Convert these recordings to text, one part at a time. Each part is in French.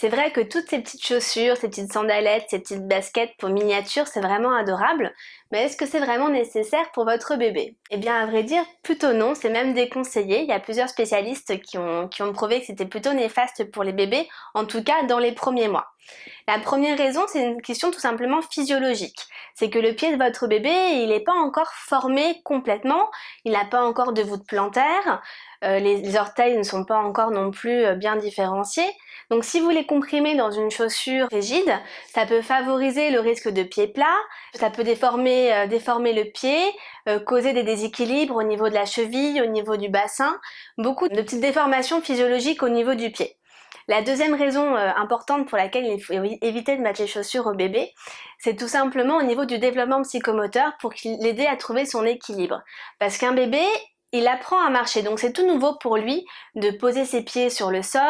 C'est vrai que toutes ces petites chaussures, ces petites sandalettes, ces petites baskets pour miniatures, c'est vraiment adorable, mais est-ce que c'est vraiment nécessaire pour votre bébé? Eh bien, à vrai dire, plutôt non, c'est même déconseillé. Il y a plusieurs spécialistes qui ont prouvé que c'était plutôt néfaste pour les bébés, en tout cas dans les premiers mois. La première raison, c'est une question tout simplement physiologique. C'est que le pied de votre bébé, il n'est pas encore formé complètement, il n'a pas encore de voûte plantaire, les orteils ne sont pas encore non plus bien différenciés. Donc si vous les comprimez dans une chaussure rigide, ça peut favoriser le risque de pied plat, ça peut déformer le pied, causer des déséquilibres au niveau de la cheville, au niveau du bassin, beaucoup de petites déformations physiologiques au niveau du pied. La deuxième raison importante pour laquelle il faut éviter de mettre les chaussures au bébé, c'est tout simplement au niveau du développement psychomoteur pour l'aider à trouver son équilibre. Parce qu'un bébé, il apprend à marcher, donc c'est tout nouveau pour lui de poser ses pieds sur le sol,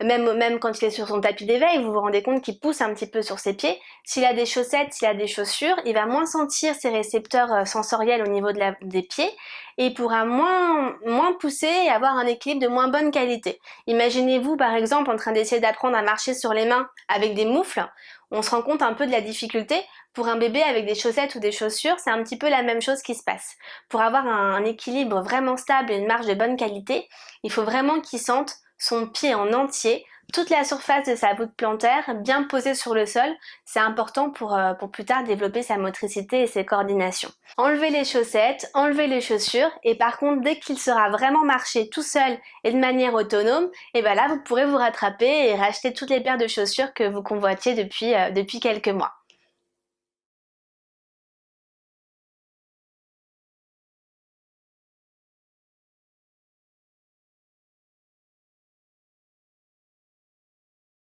même quand il est sur son tapis d'éveil, vous vous rendez compte qu'il pousse un petit peu sur ses pieds. S'il a des chaussettes, s'il a des chaussures, il va moins sentir ses récepteurs sensoriels au niveau des pieds et il pourra moins pousser et avoir un équilibre de moins bonne qualité. Imaginez-vous par exemple en train d'essayer d'apprendre à marcher sur les mains avec des moufles, on se rend compte un peu de la difficulté. Pour un bébé avec des chaussettes ou des chaussures, c'est un petit peu la même chose qui se passe. Pour avoir un équilibre vraiment stable et une marche de bonne qualité, il faut vraiment qu'il sente son pied en entier, toute la surface de sa voûte plantaire bien posée sur le sol. C'est important pour plus tard développer sa motricité et ses coordinations. Enlevez les chaussettes, enlevez les chaussures et par contre dès qu'il sera vraiment marché tout seul et de manière autonome, et ben là vous pourrez vous rattraper et racheter toutes les paires de chaussures que vous convoitiez depuis quelques mois.